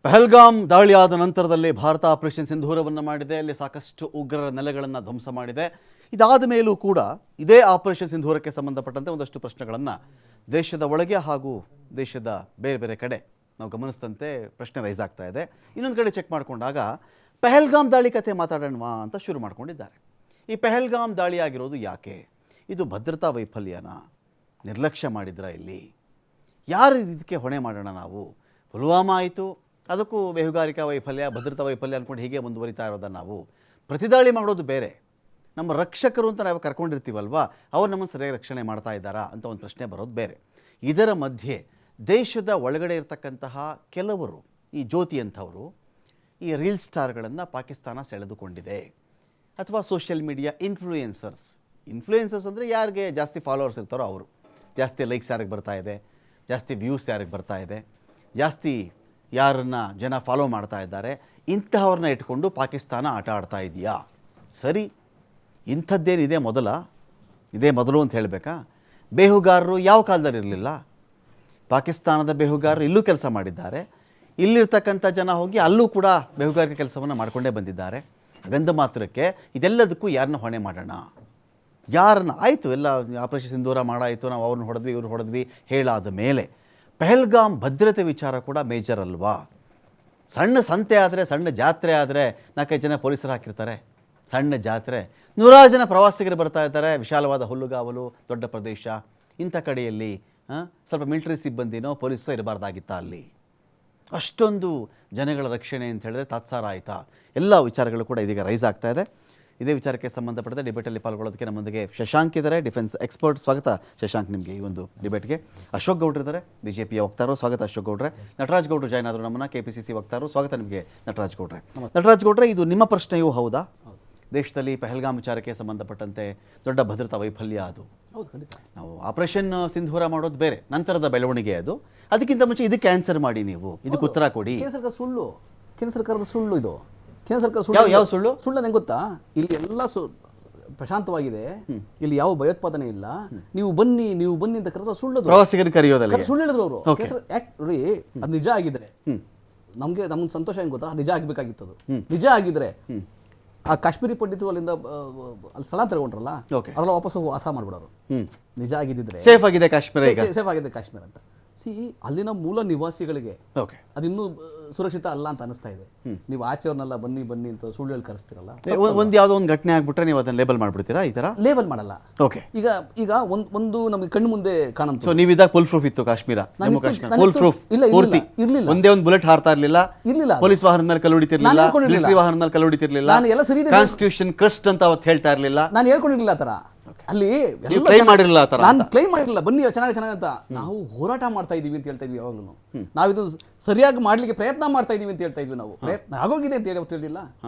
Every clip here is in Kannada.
ಪಹಲ್ಗಾಮ್ ದಾಳಿಯಾದ ನಂತರದಲ್ಲಿ ಭಾರತ ಆಪರೇಷನ್ ಸಿಂಧೂರವನ್ನು ಮಾಡಿದೆ. ಅಲ್ಲಿ ಸಾಕಷ್ಟು ಉಗ್ರರ ನೆಲೆಗಳನ್ನು ಧ್ವಂಸ ಮಾಡಿದೆ. ಇದಾದ ಮೇಲೂ ಕೂಡ ಇದೇ ಆಪರೇಷನ್ ಸಿಂಧೂರಕ್ಕೆ ಸಂಬಂಧಪಟ್ಟಂತೆ ಒಂದಷ್ಟು ಪ್ರಶ್ನೆಗಳನ್ನು ದೇಶದ ಒಳಗೆ ಹಾಗೂ ದೇಶದ ಬೇರೆ ಬೇರೆ ಕಡೆ ನಾವು ಗಮನಿಸಿದಂತೆ ಪ್ರಶ್ನೆ ರೈಸ್ ಆಗ್ತಾ ಇದೆ. ಇನ್ನೊಂದು ಕಡೆ ಚೆಕ್ ಮಾಡಿಕೊಂಡಾಗ ಪಹಲ್ಗಾಮ್ ದಾಳಿ ಕಥೆ ಮಾತಾಡೋಣವಾ ಅಂತ ಶುರು ಮಾಡ್ಕೊಂಡಿದ್ದಾರೆ. ಈ ಪಹಲ್ಗಾಮ್ ದಾಳಿ ಆಗಿರೋದು ಯಾಕೆ? ಇದು ಭದ್ರತಾ ವೈಫಲ್ಯನ? ನಿರ್ಲಕ್ಷ್ಯ ಮಾಡಿದ್ರ? ಇಲ್ಲಿ ಯಾರು ಇದಕ್ಕೆ ಹೊಣೆ ಮಾಡೋಣ? ನಾವು ಪುಲ್ವಾಮಾ ಆಯಿತು, ಅದಕ್ಕೂ ಬೇಹುಗಾರಿಕಾ ವೈಫಲ್ಯ, ಭದ್ರತಾ ವೈಫಲ್ಯ ಅಂದ್ಕೊಂಡು ಹೀಗೆ ಮುಂದುವರಿತಾ ಇರೋದನ್ನು ನಾವು ಪ್ರತಿದಾಳಿ ಮಾಡೋದು ಬೇರೆ. ನಮ್ಮ ರಕ್ಷಕರು ಅಂತ ನಾವು ಕರ್ಕೊಂಡಿರ್ತೀವಲ್ವ, ಅವ್ರು ನಮ್ಮನ್ನು ಸರಿಯಾಗಿ ರಕ್ಷಣೆ ಮಾಡ್ತಾ ಇದ್ದಾರಾ ಅಂತ ಒಂದು ಪ್ರಶ್ನೆ ಬರೋದು ಬೇರೆ. ಇದರ ಮಧ್ಯೆ ದೇಶದ ಒಳಗಡೆ ಇರತಕ್ಕಂತಹ ಕೆಲವರು, ಈ ಜ್ಯೋತಿ ಅಂಥವರು, ಈ ರೀಲ್ ಸ್ಟಾರ್ಗಳನ್ನು ಪಾಕಿಸ್ತಾನ ಸೆಳೆದುಕೊಂಡಿದೆ. ಅಥವಾ ಸೋಷಿಯಲ್ ಮೀಡಿಯಾ ಇನ್ಫ್ಲೂಯೆನ್ಸರ್ಸ್ ಅಂದರೆ ಯಾರಿಗೆ ಜಾಸ್ತಿ ಫಾಲೋವರ್ಸ್ ಇರ್ತಾರೋ ಅವರು, ಜಾಸ್ತಿ ಲೈಕ್ಸ್ ಯಾರಿಗೆ ಬರ್ತಾ ಇದೆ, ಜಾಸ್ತಿ ವ್ಯೂಸ್ ಯಾರಿಗೆ ಬರ್ತಾ ಇದೆ, ಜಾಸ್ತಿ ಯಾರನ್ನು ಜನ ಫಾಲೋ ಮಾಡ್ತಾ ಇದ್ದಾರೆ, ಇಂತಹವ್ರನ್ನ ಇಟ್ಕೊಂಡು ಪಾಕಿಸ್ತಾನ ಆಟ ಆಡ್ತಾ ಇದೆಯಾ? ಸರಿ, ಇಂಥದ್ದೇನಿದೆ ಇದೇ ಮೊದಲು ಅಂತ ಹೇಳಬೇಕಾ? ಬೇಹುಗಾರರು ಯಾವ ಕಾಲದಲ್ಲಿ ಇರಲಿಲ್ಲ. ಪಾಕಿಸ್ತಾನದ ಬೇಹುಗಾರರು ಇಲ್ಲೂ ಕೆಲಸ ಮಾಡಿದ್ದಾರೆ. ಇಲ್ಲಿರ್ತಕ್ಕಂಥ ಜನ ಹೋಗಿ ಅಲ್ಲೂ ಕೂಡ ಬೇಹುಗಾರಿಕೆ ಕೆಲಸವನ್ನು ಮಾಡಿಕೊಂಡೇ ಬಂದಿದ್ದಾರೆ. ಹಾಗಂದ ಮಾತ್ರಕ್ಕೆ ಇದೆಲ್ಲದಕ್ಕೂ ಯಾರನ್ನ ಹೊಣೆ ಮಾಡೋಣ? ಯಾರನ್ನ? ಆಯಿತು, ಎಲ್ಲ ಆಪರೇಷನ್ ಸಿಂಧೂರ ಮಾಡಾಯಿತು, ನಾವು ಅವ್ರನ್ನ ಹೊಡೆದ್ವಿ ಇವ್ರನ್ನ ಹೊಡೆದ್ವಿ ಹೇಳಾದ ಮೇಲೆ ಪಹಲ್ಗಾಮ್ ಭದ್ರತೆ ವಿಚಾರ ಕೂಡ ಮೇಜರ್ ಅಲ್ವಾ? ಸಣ್ಣ ಸಂತೆ ಆದರೆ, ಸಣ್ಣ ಜಾತ್ರೆ ಆದರೆ 4-5 ಜನ ಪೊಲೀಸರು ಹಾಕಿರ್ತಾರೆ. ಸಣ್ಣ ಜಾತ್ರೆ, 100 ಜನ ಪ್ರವಾಸಿಗರು ಬರ್ತಾ ಇದ್ದಾರೆ. ವಿಶಾಲವಾದ ಹುಲ್ಲುಗಾವಲು, ದೊಡ್ಡ ಪ್ರದೇಶ. ಇಂಥ ಕಡೆಯಲ್ಲಿ ಸ್ವಲ್ಪ ಮಿಲಿಟರಿ ಸಿಬ್ಬಂದಿನೋ ಪೊಲೀಸೋ ಇರಬಾರ್ದಾಗಿತ್ತ? ಅಲ್ಲಿ ಅಷ್ಟೊಂದು ಜನಗಳ ರಕ್ಷಣೆ ಅಂತ ಹೇಳಿದ್ರೆ ತಾತ್ಸಾರ ಆಯಿತಾ? ಎಲ್ಲ ವಿಚಾರಗಳು ಕೂಡ ಇದೀಗ ರೈಸ್ ಆಗ್ತಾ ಇದೆ. ಇದೇ ವಿಚಾರಕ್ಕೆ ಸಂಬಂಧಪಟ್ಟಂತೆ ಡಿಬೇಟಲ್ಲಿ ಪಾಲ್ಗೊಳ್ಳೋದಕ್ಕೆ ನಮ್ಮೊಂದಿಗೆ ಶಶಾಂಕ್ ಇದ್ದಾರೆ, ಡಿಫೆನ್ಸ್ ಎಕ್ಸ್ಪರ್ಟ್. ಸ್ವಾಗತ ಶಶಾಂಕ್ ನಿಮಗೆ ಈ ಒಂದು ಡಿಬೇಟ್ಗೆ. ಅಶೋಕ್ ಗೌಡ್ರು ಇದ್ದಾರೆ, ಬಿಜೆಪಿಯ ವಕ್ತಾರರು. ಸ್ವಾಗತ ಅಶೋಕ್ ಗೌಡ್ರೆ. ನಟರಾಜ್ ಗೌಡ್ರು ಜಾಯ್ನ್ ಆದರು ನಮ್ಮನ್ನು, KPCC ವಕ್ತಾರರು. ಸ್ವಾಗತ ನಿಮಗೆ ನಟರಾಜ್ ಗೌಡ್ರೆ. ನಟರಾಜ್ ಗೌಡ್ರೆ, ಇದು ನಿಮ್ಮ ಪ್ರಶ್ನೆಯೂ ಹೌದಾ? ದೇಶದಲ್ಲಿ ಪಹಲ್ಗಾಮ್ ವಿಚಾರಕ್ಕೆ ಸಂಬಂಧಪಟ್ಟಂತೆ ದೊಡ್ಡ ಭದ್ರತಾ ವೈಫಲ್ಯ ಅದು. ಹೌದು, ಖಂಡಿತ. ನಾವು ಆಪರೇಷನ್ ಸಿಂಧೂರ ಮಾಡೋದು ಬೇರೆ, ನಂತರದ ಬೆಳವಣಿಗೆ ಅದು. ಅದಕ್ಕಿಂತ ಮುಂಚೆ ಇದಕ್ಕೆ ಆನ್ಸರ್ ಮಾಡಿ, ನೀವು ಇದಕ್ಕೆ ಉತ್ತರ ಕೊಡಿ. ಕೇಂದ್ರ ಸರ್ಕಾರ ಸುಳ್ಳು, ಕೇಂದ್ರ ಸರ್ಕಾರದ ಸುಳ್ಳು ಇದು. ಕೇಂದ್ರ ಸರ್ಕಾರ ಸುಳ್ಳು. ಯಾವ ಸುಳ್ಳು? ಸುಳ್ಳು ನಂಗೆ ಗೊತ್ತಾ? ಇಲ್ಲಿ ಎಲ್ಲ ಪ್ರಶಾಂತವಾಗಿದೆ, ಇಲ್ಲಿ ಯಾವ ಭಯೋತ್ಪಾದನೆ ಇಲ್ಲ, ನೀವು ಬನ್ನಿ ಅಂತ ಕರೆದ ಸುಳ್ಳು. ಪ್ರವಾಸಿಗರಿಗೆ ಕರೆಯೋದಲ್ಲ, ಸುಳ್ಳು ಹೇಳಿದ್ರು ಅವರು. ನೋಡಿ, ಅದು ನಿಜ ಆಗಿದ್ರೆ ನಮ್ಗೆ ಸಂತೋಷ ಹೆಂಗ್ ಗೊತ್ತಾ? ನಿಜ ಆಗ್ಬೇಕಾಗಿತ್ತು. ಅದು ನಿಜ ಆಗಿದ್ರೆ ಆ ಕಾಶ್ಮೀರಿ ಪಂಡಿತರು ಅಲ್ಲಿಂದ ಅಲ್ಲಿ ಸ್ಥಳಾಂತರಗೊಂಡ್ರಲ್ಲ, ಅವರೆಲ್ಲ ವಾಪಸ್ ವಾಸ ಮಾಡ್ಬಿಡೋರು. ನಿಜ ಆಗಿದ್ದಿದ್ರೆ ಸೇಫ್ ಆಗಿದೆ ಕಾಶ್ಮೀರ, ಸೇಫ್ ಆಗಿದೆ ಕಾಶ್ಮೀರ ಅಂತ. ಅಲ್ಲಿನ ಮೂಲ ನಿವಾಸಿಗಳಿಗೆ ಅದಿನ್ನೂ ಸುರಕ್ಷಿತ ಅಲ್ಲ ಅಂತ ಅನಿಸ್ತಾ ಇದೆ. ನೀವು ಆಚೆಯವ್ರನ್ನೆಲ್ಲ ಬನ್ನಿ ಅಂತ ಸುಳ್ಳು ಹೇಳಿ ಕರೆಸ್ತಿರಲ್ಲ. ಯಾವುದೋ ಒಂದು ಘಟನೆ ಆಗ್ಬಿಟ್ರೆ ನೀವು ಅದನ್ನ ಲೇಬಲ್ ಮಾಡ್ಬಿಡ್ತೀರಾ? ಈ ತರ ಲೇಬಲ್ ಮಾಡಲ್ಲ. ಈಗ ಒಂದು ನಮಗೆ ಕಣ್ಣು ಮುಂದೆ ಕಾಣುತ್ತೆ. ಸೊ ನೀವಿದ್ದಾಗ ಫುಲ್ ಪ್ರೂಫ್ ಇತ್ತು ಕಾಶ್ಮೀರ, ಜಮ್ಮು ಕಾಶ್ಮೀರ ಫುಲ್ ಪ್ರೂಫ್ ಇರ್ಲಿಲ್ಲ. ಒಂದೇ ಒಂದು ಬುಲೆಟ್ ಹಾರ್ತಾ ಇರ್ಲಿಲ್ಲ, ಪೊಲೀಸ್ ವಾಹನದ ಮೇಲೆ ಕಲ್ಲು ಹೊಡಿತಿರ್ಲಿಲ್ಲ, ಮಿಲಿಟರಿ ವಾಹನದ ಮೇಲೆ ಕಲ್ಲು ಹೊಡಿತಿರ್ಲಿಲ್ಲ, ಕಾನ್ಸ್ಟಿಟ್ಯೂಷನ್ ಕ್ರಸ್ಟ್ ಅಂತ ಅವತ್ತು ಹೇಳ್ತಾ ಇರ್ಲಿಲ್ಲ. ನಾನು ಹೇಳ್ಕೊಂಡಿರ್ಲಿಲ್ಲ ಆ ತರ. ಅಲ್ಲಿ ಕ್ಲೈಮ್ ಮಾಡಿರಲಿಲ್ಲ, ನಾನು ಕ್ಲೈಮ್ ಮಾಡಿರಲಿಲ್ಲ. ಬನ್ನಿ ಚೆನ್ನಾಗಿ ಅಂತ ನಾವು ಹೋರಾಟ ಮಾಡ್ತಾ ಇದೀವಿ ಅಂತ ಹೇಳ್ತಾ ಇದ್ವಿ. ಯಾವಾಗಲೂ ನಾವು ಇದು ಸರಿಯಾಗಿ ಮಾಡ್ಲಿಕ್ಕೆ ಪ್ರಯತ್ನ ಮಾಡ್ತಾ ಇದೀವಿ ಅಂತ ಹೇಳ್ತಾ ಇದ್ವಿ. ನಾವು ಪ್ರಯತ್ನ ಆಗೋಗಿದೆ ಅಂತ ಹೇಳಿಲ್ಲ,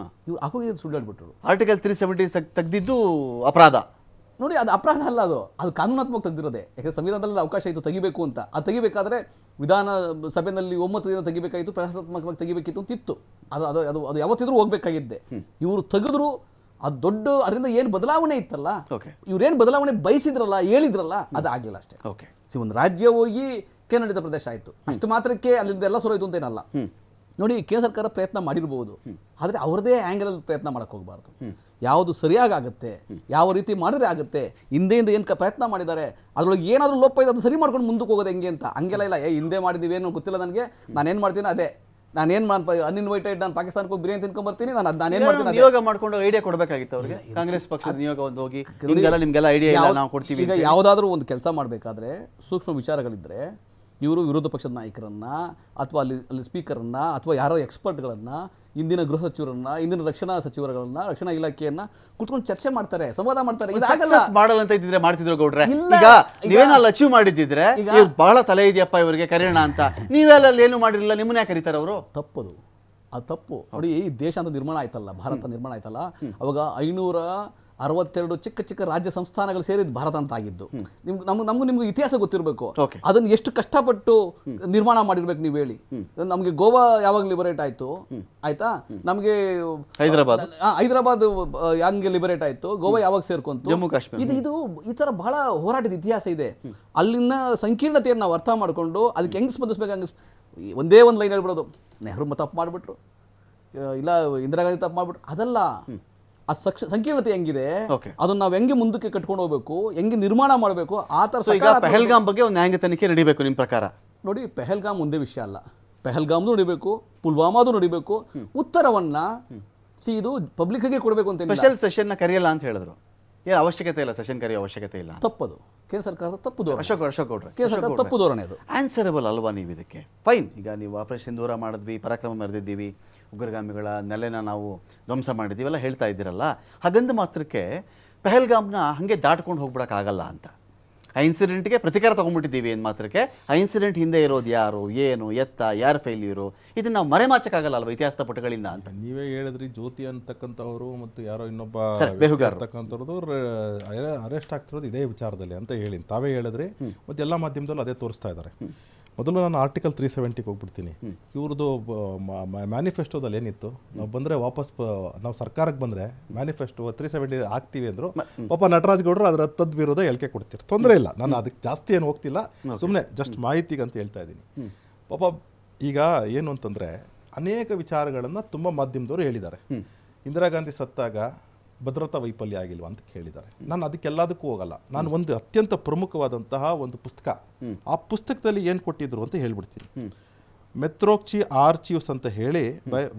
ಇವ್ರು ಆಗೋಗಿದೆ ಸುಳ್ಳು ಹೇಳ್ಬಿಟ್ರು. ಆರ್ಟಿಕಲ್ 370 ತೆಗೆದಿದ್ದು ಅಪರಾಧ. ನೋಡಿ, ಅದು ಅಪರಾಧ ಅಲ್ಲ, ಅದು ಕಾನೂನಾತ್ಮಕ ತೆಗೆದಿರೋದೆ. ಯಾಕಂದ್ರೆ ಸಂವಿಧಾನದಲ್ಲಿ ಅವಕಾಶ ಇತ್ತು ತೆಗಿಬೇಕು ಅಂತ. ಅದು ತೆಗಿಬೇಕಾದ್ರೆ ವಿಧಾನ ಸಭೆಯಲ್ಲಿ ಒಮ್ಮತದಿಂದ ತೆಗಿಬೇಕಾಗಿತ್ತು, ಪ್ರಜಾಸತ್ತಾತ್ಮಕವಾಗಿ ತೆಗಿಬೇಕಿತ್ತು ಅಂತಿತ್ತು. ಅದು ಯಾವತ್ತಿದ್ರೂ ಹೋಗ್ಬೇಕಾಗಿದ್ದೆ. ಇವರು ತೆಗೆದ್ರು. ಅದು ದೊಡ್ಡ ಅದರಿಂದ ಏನು ಬದಲಾವಣೆ ಇತ್ತಲ್ಲ, ಇವ್ರೇನು ಬದಲಾವಣೆ ಬಯಸಿದ್ರಲ್ಲ, ಹೇಳಿದ್ರಲ್ಲ, ಅದು ಆಗ್ಲಿಲ್ಲ ಅಷ್ಟೇ. ಒಂದು ರಾಜ್ಯ ಹೋಗಿ ಕೇಂದ್ರಾಡಳಿತ ಪ್ರದೇಶ ಆಯ್ತು, ಅಷ್ಟು ಮಾತ್ರಕ್ಕೆ ಅಲ್ಲಿಂದ ಎಲ್ಲ ಸರೋಯ್ತು ಅಂತೇನಲ್ಲ. ನೋಡಿ, ಕೇಂದ್ರ ಸರ್ಕಾರ ಪ್ರಯತ್ನ ಮಾಡಿರ್ಬೋದು, ಆದರೆ ಅವ್ರದೇ ಆ್ಯಂಗಲ್ ಪ್ರಯತ್ನ ಮಾಡಕ್ಕೆ ಹೋಗಬಾರ್ದು. ಯಾವುದು ಸರಿಯಾಗುತ್ತೆ, ಯಾವ ರೀತಿ ಮಾಡಿದ್ರೆ ಆಗುತ್ತೆ, ಹಿಂದೆಯಿಂದ ಏನು ಪ್ರಯತ್ನ ಮಾಡಿದ್ದಾರೆ, ಅದರೊಳಗೆ ಏನಾದರೂ ಲೋಪ ಇದೆ ಅದು ಸರಿ ಮಾಡ್ಕೊಂಡು ಮುಂದಕ್ಕೆ ಹೋಗೋದು ಹೆಂಗೆ ಅಂತ. ಹಂಗೆಲ್ಲ ಇಲ್ಲ, ಹಿಂದೆ ಮಾಡಿದ್ದೀವಿ ಏನು ಗೊತ್ತಿಲ್ಲ ನನಗೆ, ನಾನೇನು ಮಾಡ್ತೀನಿ ಅದೇ, ನಾನೇನ್ ಅನ್ಇನ್ವೈಟೆಡ್, ನಾನು ಪಾಕಿಸ್ತಾನಕ್ಕೆ ಹೋಗಿ ಬಿರಿಯಾನಿ ತಿನ್ಕೊಂಡ್ ಬರ್ತೀನಿ, ನಾನೇನ್ ಮಾಡ್ತೀನಿ. ನಿಯೋಗ ಮಾಡ್ಕೊಂಡು ಐಡಿಯಾ ಕೊಡಬೇಕಾಗಿತ್ತು ಅವ್ರಿಗೆ. ಕಾಂಗ್ರೆಸ್ ಪಕ್ಷದ ನಿಯೋಗ ಒಂದು ಹೋಗಿ ನಿಮ್ಗೆಲ್ಲ ಐಡಿಯಾ ಇಲ್ಲ, ನಾವು ಕೊಡ್ತೀವಿ. ಈಗ ಯಾವುದಾದ್ರೂ ಒಂದು ಕೆಲಸ ಮಾಡಬೇಕಾದ್ರೆ ಸೂಕ್ಷ್ಮ ವಿಚಾರಗಳಿದ್ರೆ ಇವರು ವಿರೋಧ ಪಕ್ಷದ ನಾಯಕರನ್ನ ಅಥವಾ ಅಲ್ಲಿ ಸ್ಪೀಕರನ್ನ ಅಥವಾ ಯಾರೋ ಎಕ್ಸ್ಪರ್ಟ್ಗಳನ್ನ, ಇಂದಿನ ಗೃಹ ಸಚಿವರನ್ನ, ಇಂದಿನ ರಕ್ಷಣಾ ಸಚಿವರುಗಳನ್ನ, ರಕ್ಷಣಾ ಇಲಾಖೆಯನ್ನ ಕುತ್ಕೊಂಡು ಚರ್ಚೆ ಮಾಡ್ತಾರೆ, ಸಂವಾದ ಮಾಡ್ತಾರೆ. ಮಾಡಲ್ಲ ಅಂತ ಇದ್ದಿದ್ರೆ ಮಾಡ್ತಿದ್ರು ಗೌಡ್ರೆ. ಈಗ ನೀವೇನಲ್ಲಿ ಅಚೀವ್ ಮಾಡಿದ್ದಿದ್ರೆ ಬಹಳ ತಲೆ ಇದೆಯಪ್ಪ ಇವರಿಗೆ ಕರೆಯೋಣ ಅಂತ, ನೀವೆಲ್ಲ ಏನು ಮಾಡಿರಲಿಲ್ಲ, ನಿಮ್ಮನ್ನ ಯಾಕೆ ಕರೀತಾರೆ ಅವರು? ತಪ್ಪದು, ಅದು ತಪ್ಪು. ನೋಡಿ, ಈ ದೇಶ ಅಂತ ನಿರ್ಮಾಣ ಆಯ್ತಲ್ಲ, ಭಾರತ ನಿರ್ಮಾಣ ಆಯ್ತಲ್ಲ, ಅವಾಗ 562 ಚಿಕ್ಕ ರಾಜ್ಯ ಸಂಸ್ಥಾನಗಳು ಸೇರಿದ ಭಾರತ ಅಂತ ಆಗಿದ್ದು. ನಿಮ್ಗೆ ಇತಿಹಾಸ ಗೊತ್ತಿರಬೇಕು. ಅದನ್ನ ಎಷ್ಟು ಕಷ್ಟಪಟ್ಟು ನಿರ್ಮಾಣ ಮಾಡಿರ್ಬೇಕು ನೀವು ಹೇಳಿ. ನಮ್ಗೆ ಗೋವಾ ಯಾವಾಗ ಲಿಬರೇಟ್ ಆಯ್ತು, ಆಯ್ತಾ? ನಮ್ಗೆ ಹೈದರಾಬಾದ್ ಹೆಂಗೆ ಲಿಬರೇಟ್ ಆಯ್ತು, ಗೋವಾ ಯಾವಾಗ ಸೇರ್ಕೊಂತು, ಜಮ್ಮು ಕಾಶ್ಮೀರ. ಇದು ಈ ತರ ಬಹಳ ಹೋರಾಟದ ಇತಿಹಾಸ ಇದೆ. ಅಲ್ಲಿನ ಸಂಕೀರ್ಣತೆಯನ್ನು ನಾವು ಅರ್ಥ ಮಾಡ್ಕೊಂಡು ಅದಕ್ಕೆ ಹೆಂಗ್ ಸ್ಪಂದಿಸ್ಬೇಕು, ಒಂದೇ ಒಂದು ಲೈನ್ ಹೇಳ್ಬಿಡೋದು, ನೆಹರು ತಪ್ಪು ಮಾಡಿಬಿಟ್ರು, ಇಲ್ಲ ಇಂದಿರಾ ಗಾಂಧಿ ತಪ್ಪು ಮಾಡಿಬಿಟ್ರು, ಅದಲ್ಲ. ಆ ಸಂಕೀರ್ಣತೆ ಹೆಂಗಿದೆ, Okay. ಅದನ್ನ ನಾವು ಹೆಂಗೆ ಮುಂದಕ್ಕೆ ಕಟ್ಕೊಂಡು ಹೋಗ್ಬೇಕು, ಹೆಂಗೆ ನಿರ್ಮಾಣ ಮಾಡಬೇಕು, ಆ ಥರ ಸೊ ಈಗ ಪಹಲ್ಗಾಮ್ ಬಗ್ಗೆ ಒಂದು ನ್ಯಾಯಾಂಗ ತನಿಖೆ ನಡೀಬೇಕು ನಿಮ್ಮ ಪ್ರಕಾರ? ನೋಡಿ, ಪೆಹಲ್ಗಾಮ್ ಒಂದೇ ವಿಷಯ ಅಲ್ಲ, ಪೆಹಲ್ಗಾಮ್ದು ನಡಿಬೇಕು, ಪುಲ್ವಾಮಾದು ನಡಿಬೇಕು. ಉತ್ತರವನ್ನ ಇದು ಪಬ್ಲಿಕ್ಗೆ ಕೊಡಬೇಕು ಅಂತ ಸ್ಪೆಷಲ್ ಸೆಷನ್ನ ಕರೆಯಲ್ಲ ಅಂತ ಹೇಳಿದ್ರು. ಏನು ಅವಶ್ಯಕತೆ ಇಲ್ಲ, ಸೆಷನ್ ಕರೆಯೋ ಅವಶ್ಯಕತೆ ಇಲ್ಲ. ತಪ್ಪದು, ಕೇಂದ್ರ ಸರ್ಕಾರದ ತಪ್ಪು ಧೋರಣೆ. ಅಶೋಕ್ ಗೌಡ್ರೆ, ಕೇಂದ್ರ ಸರ್ಕಾರ ತಪ್ಪು ಧೋರಣೆ ಅದು. ಆನ್ಸರಬಲ್ ಅಲ್ವಾ ನೀವು ಇದಕ್ಕೆ? ಫೈನ್, ಈಗ ನೀವು ಆಪರೇಷನ್ ಸಿಂಧೂರ ಮಾಡಿದ್ವಿ, ಪರಾಕ್ರಮ ಮೆರೆದಿದ್ದೀವಿ, ಉಗ್ರಗಾಮಿಗಳ ನೆಲೆನ ನಾವು ಧ್ವಂಸ ಮಾಡಿದ್ದೀವಿ ಎಲ್ಲ ಹೇಳ್ತಾ ಇದ್ದೀರಲ್ಲ, ಹಾಗಂದ ಮಾತ್ರಕ್ಕೆ ಪೆಹಲ್ಗಾಮ್ನ ಹಾಗೆ ದಾಟ್ಕೊಂಡು ಹೋಗ್ಬಿಡೋಕ್ಕಾಗಲ್ಲ ಅಂತ. ಆ ಇನ್ಸಿಡೆಂಟ್ಗೆ ಪ್ರತಿಕಾರ ತೊಗೊಂಡ್ಬಿಟ್ಟಿದ್ದೀವಿ ಏನು ಮಾತ್ರಕ್ಕೆ ಆ ಇನ್ಸಿಡೆಂಟ್ ಹಿಂದೆ ಇರೋದು ಯಾರು, ಏನು, ಎತ್ತ, ಯಾರು ಫೇಲ್ಯೂರು, ಇದನ್ನು ನಾವು ಮರೆಮಾಚಕ್ಕಾಗಲ್ಲ ಅಲ್ವಾ ಇತಿಹಾಸದ ಪುಟಗಳಿಂದ ಅಂತ. ನೀವೇ ಹೇಳಿದ್ರಿ, ಜ್ಯೋತಿ ಅಂತಕ್ಕಂಥವ್ರು ಮತ್ತು ಯಾರೋ ಇನ್ನೊಬ್ಬ ಬೇಹುಗಾರರು ಅಂತಕ್ಕಂಥವ್ರದ್ದು ಅರೆಸ್ಟ್ ಆಗ್ತಿರೋದು ಇದೇ ವಿಚಾರದಲ್ಲಿ ಅಂತ ಹೇಳಿ ತಾವೇ ಹೇಳಿದ್ರಿ. ಮತ್ತು ಎಲ್ಲ ಮಾಧ್ಯಮದಲ್ಲೂ ಅದೇ ತೋರಿಸ್ತಾ ಇದ್ದಾರೆ. ಮೊದಲು ನಾನು ಆರ್ಟಿಕಲ್ 370ಗೆ ಹೋಗ್ಬಿಡ್ತೀನಿ. ಇವ್ರದ್ದು ಮ್ಯಾನಿಫೆಸ್ಟೋದಲ್ಲಿ ಏನಿತ್ತು, ನಾವು ಬಂದರೆ ವಾಪಸ್ ನಾವು ಸರ್ಕಾರಕ್ಕೆ ಬಂದರೆ ಮ್ಯಾನಿಫೆಸ್ಟೋ 370 ಆಗ್ತೀವಿ ಅಂದರು. ಪಾಪ ನಟರಾಜ್ ಗೌಡರು ಅದರ ವಿರೋಧ ಹೇಳಿಕೆ ಕೊಡ್ತೀರಿ, ತೊಂದರೆ ಇಲ್ಲ, ನಾನು ಅದಕ್ಕೆ ಜಾಸ್ತಿ ಏನು ಹೋಗ್ತಿಲ್ಲ, ಸುಮ್ಮನೆ ಜಸ್ಟ್ ಮಾಹಿತಿಗೆ ಅಂತ ಹೇಳ್ತಾ ಇದ್ದೀನಿ. ಪಾಪ ಈಗ ಏನು ಅಂತಂದರೆ ಅನೇಕ ವಿಚಾರಗಳನ್ನು ತುಂಬ ಮಾಧ್ಯಮದವರು ಹೇಳಿದ್ದಾರೆ. ಇಂದಿರಾ ಗಾಂಧಿ ಸತ್ತಾಗ ಭದ್ರತಾ ವೈಫಲ್ಯ ಆಗಿಲ್ವಾ ಅಂತ ಕೇಳಿದ್ದಾರೆ. ನಾನು ಅದಕ್ಕೆಲ್ಲದಕ್ಕೂ ಹೋಗಲ್ಲ. ನಾನು ಒಂದು ಅತ್ಯಂತ ಪ್ರಮುಖವಾದಂತಹ ಒಂದು ಪುಸ್ತಕ, ಆ ಪುಸ್ತಕದಲ್ಲಿ ಏನು ಕೊಟ್ಟಿದ್ರು ಅಂತ ಹೇಳ್ಬಿಡ್ತೀನಿ. ಮೆತ್ರೋಕ್ಚಿ ಆರ್ಚಿವ್ಸ್ ಅಂತ ಹೇಳಿ,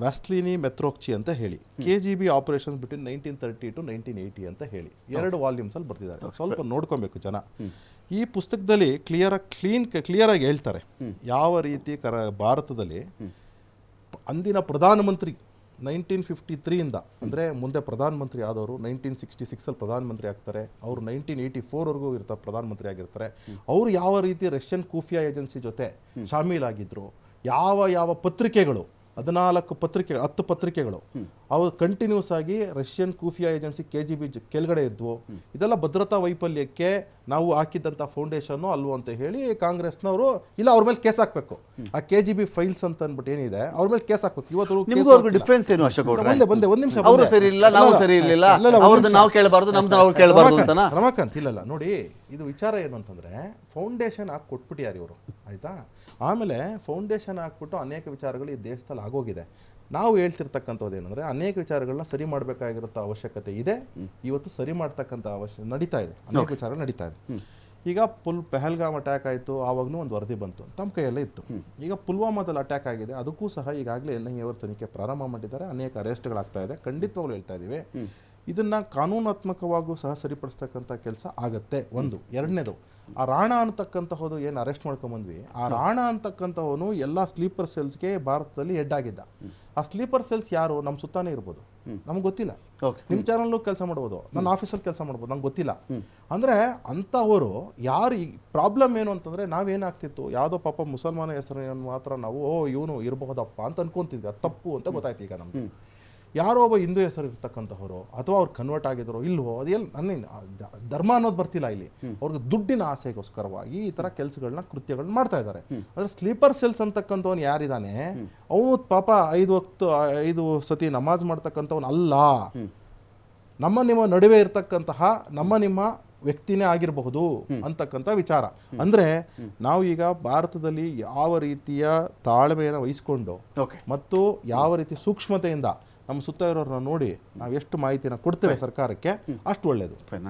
ವ್ಯಾಸ್ಲಿನಿ ಮೆತ್ರೋಕ್ಚಿ ಅಂತ ಹೇಳಿ, KGB ಆಪರೇಷನ್ಸ್ ಬಿಟ್ವೀನ್ 1930 to 1980 ಅಂತ ಹೇಳಿ 2 ವಾಲ್ಯೂಮ್ಸಲ್ಲಿ ಬರ್ತಿದ್ದಾರೆ. ಸ್ವಲ್ಪ ನೋಡ್ಕೊಬೇಕು ಜನ. ಈ ಪುಸ್ತಕದಲ್ಲಿ ಕ್ಲಿಯರಾಗಿ ಹೇಳ್ತಾರೆ ಯಾವ ರೀತಿ ಭಾರತದಲ್ಲಿ ಅಂದಿನ ಪ್ರಧಾನಮಂತ್ರಿ 1953ಇಂದ ಅಂದರೆ ಮುಂದೆ ಪ್ರಧಾನಮಂತ್ರಿ ಆದವರು 1966 ಪ್ರಧಾನಮಂತ್ರಿ ಆಗ್ತಾರೆ. ಅವರು 1984ವರೆಗೂ ಇರ್ತಾರೆ ಪ್ರಧಾನಮಂತ್ರಿ ಆಗಿರ್ತಾರೆ. ಅವರು ಯಾವ ರೀತಿ ರಷ್ಯನ್ ಖುಫಿಯಾ ಏಜೆನ್ಸಿ ಜೊತೆ ಶಾಮೀಲಾಗಿದ್ರು, ಯಾವ ಪತ್ರಿಕೆಗಳು 10 ಪತ್ರಿಕೆಗಳು ಅವು ಕಂಟಿನ್ಯೂಸ್ ಆಗಿ ರಷ್ಯನ್ ಖುಫಿಯಾ ಏಜೆನ್ಸಿ KGB ಕೆಳಗಡೆ ಇದ್ವು. ಇದೆಲ್ಲ ಭದ್ರತಾ ವೈಫಲ್ಯಕ್ಕೆ ನಾವು ಹಾಕಿದ್ದಂಥ ಫೌಂಡೇಶನ್ನು ಅಲ್ವೋ ಅಂತ ಹೇಳಿ ಕಾಂಗ್ರೆಸ್ನವರು ಇಲ್ಲ ಅವ್ರ ಮೇಲೆ ಕೇಸ್ ಹಾಕಬೇಕು. ಆ KGB ಫೈಲ್ಸ್ ಅಂತ ಅಂದ್ಬಿಟ್ಟು ಏನಿದೆ ಅವ್ರ ಮೇಲೆ ಕೇಸ್ ಹಾಕಬೇಕು. ಇವತ್ತು ಡಿಫ್ರೆನ್ಸ್ ಏನು ಅಶೋಕ್ ಗೌಡ್ರೆ? ಒಂದೇ ಒಂದು ನಿಮಿಷ, ಅವರು ಸರಿ ಇಲ್ಲ, ನಾವು ಸರಿ ಇರಲಿಲ್ಲ, ಅವ್ರದ್ದು ನಾವು ಕೇಳಬಾರ್ದು, ನಮ್ದು ಅವ್ರು ಕೇಳಬಾರ್ದು ಅಂತನಾ? ರಮಾಕಾಂತ್, ಇಲ್ಲ ನೋಡಿ, ಇದು ವಿಚಾರ ಏನು ಅಂತಂದ್ರೆ ಫೌಂಡೇಶನ್ ಹಾಕಿ ಕೊಟ್ಬಿಟ್ಟಿಯಾರು ಇವರು, ಆಯ್ತಾ? ಆಮೇಲೆ ಫೌಂಡೇಶನ್ ಹಾಕ್ಬಿಟ್ಟು ಅನೇಕ ವಿಚಾರಗಳು ಈ ದೇಶದಲ್ಲಿ ಆಗೋಗಿದೆ. ನಾವು ಹೇಳ್ತಿರ್ತಕ್ಕಂಥದ್ದು ಏನಂದರೆ ಅನೇಕ ವಿಚಾರಗಳನ್ನ ಸರಿ ಮಾಡಬೇಕಾಗಿರೋ ಅವಶ್ಯಕತೆ ಇದೆ. ಇವತ್ತು ಸರಿ ಮಾಡ್ತಕ್ಕಂಥ ನಡೀತಾ ಇದೆ, ಅನೇಕ ವಿಚಾರಗಳು ನಡೀತಾ ಇದೆ. ಈಗ ಪೆಹಲ್ಗಾಮ್ ಅಟ್ಯಾಕ್ ಆಯಿತು, ಆವಾಗಲೂ ಒಂದು ವರದಿ ಬಂತು, ತಮ್ಮ ಕೈಯಲ್ಲೇ ಇತ್ತು. ಈಗ ಪುಲ್ವಾಮಾದಲ್ಲಿ ಅಟ್ಯಾಕ್ ಆಗಿದೆ, ಅದಕ್ಕೂ ಸಹ ಈಗಾಗಲೇ NIA ಅವರು ತನಿಖೆ ಪ್ರಾರಂಭ ಮಾಡಿದ್ದಾರೆ. ಅನೇಕ ಅರೆಸ್ಟ್ಗಳಾಗ್ತಾ ಇದೆ. ಖಂಡಿತವಾಗ್ಲೂ ಹೇಳ್ತಾ ಇದ್ದೀವಿ, ಇದನ್ನು ಕಾನೂನಾತ್ಮಕವಾಗೂ ಸಹ ಸರಿಪಡಿಸ್ತಕ್ಕಂಥ ಕೆಲಸ ಆಗತ್ತೆ. ಒಂದು. ಎರಡನೇದು, ಆ ರಾಣ ಅಂತಕ್ಕಂತಹದ್ದು ಏನು ಅರೆಸ್ಟ್ ಮಾಡ್ಕೊಂಬಂದ್ವಿ, ಆ ರಾಣ ಅಂತಕ್ಕಂಥವನು ಎಲ್ಲ ಸ್ಲೀಪರ್ ಸೆಲ್ಸ್ಗೆ ಭಾರತದಲ್ಲಿ ಹೆಡ್ ಆಗಿದ್ದ. ಆ ಸ್ಲೀಪರ್ ಸೆಲ್ಸ್ ಯಾರು? ನಮ್ಮ ಸುತ್ತಾನೇ ಇರ್ಬೋದು, ನಮ್ಗೆ ಗೊತ್ತಿಲ್ಲ. ನಿಮ್ಮ ಚಾನಲ್ಲು ಕೆಲಸ ಮಾಡ್ಬೋದು, ನನ್ನ ಆಫೀಸಲ್ಲಿ ಕೆಲಸ ಮಾಡ್ಬೋದು, ನಂಗೆ ಗೊತ್ತಿಲ್ಲ. ಅಂದರೆ ಅಂಥವರು ಯಾರು? ಈ ಪ್ರಾಬ್ಲಮ್ ಏನು ಅಂತಂದರೆ ನಾವೇನಾಗ್ತಿತ್ತು, ಯಾವುದೋ ಪಾಪ ಮುಸಲ್ಮಾನ ಹೆಸರನ್ನು ಮಾತ್ರ ನಾವು ಇವನು ಇರಬಹುದಪ್ಪ ಅಂತ ಅನ್ಕೊಂತಿದ್ವಿ. ಅದು ತಪ್ಪು ಅಂತ ಗೊತ್ತಾಯ್ತು ಈಗ ನಮಗೆ. ಯಾರೋ ಒಬ್ಬ ಹಿಂದೂ ಹೆಸರು ಇರ್ತಕ್ಕಂಥವ್ರು ಅಥವಾ ಅವ್ರು ಕನ್ವರ್ಟ್ ಆಗಿದ್ರು ಇಲ್ವೋ, ಅದೆಲ್ಲ ಧರ್ಮ ಅನ್ನೋದು ಬರ್ತಿಲ್ಲ ಇಲ್ಲಿ. ಅವ್ರಿಗೆ ದುಡ್ಡಿನ ಆಸೆಗೋಸ್ಕರವಾಗಿ ಈ ಥರ ಕೆಲಸಗಳನ್ನ ಕೃತ್ಯಗಳನ್ನ ಮಾಡ್ತಾ ಇದ್ದಾರೆ. ಅಂದರೆ ಸ್ಲೀಪರ್ ಸೆಲ್ಸ್ ಅಂತಕ್ಕಂಥವ್ನು ಯಾರಿದ್ದಾನೆ, ಅವನು ಪಾಪ 5 ಸತಿ ನಮಾಜ್ ಮಾಡ್ತಕ್ಕಂಥವ್ನು ಅಲ್ಲ. ನಿಮ್ಮ ನಡುವೆ ಇರ್ತಕ್ಕಂತಹ ನಿಮ್ಮ ವ್ಯಕ್ತಿನೇ ಆಗಿರಬಹುದು ಅಂತಕ್ಕಂಥ ವಿಚಾರ. ಅಂದರೆ ನಾವು ಈಗ ಭಾರತದಲ್ಲಿ ಯಾವ ರೀತಿಯ ತಾಳ್ಮೆಯನ್ನು ವಹಿಸ್ಕೊಂಡು ಮತ್ತು ಯಾವ ರೀತಿ ಸೂಕ್ಷ್ಮತೆಯಿಂದ ನಮ್ಮ ಸುತ್ತ ಇರೋರನ್ನ ನೋಡಿ ನಾವು ಎಷ್ಟು ಮಾಹಿತಿನ ಕೊಡ್ತೇವೆ ಸರ್ಕಾರಕ್ಕೆ, ಅಷ್ಟು ಒಳ್ಳೆಯದು.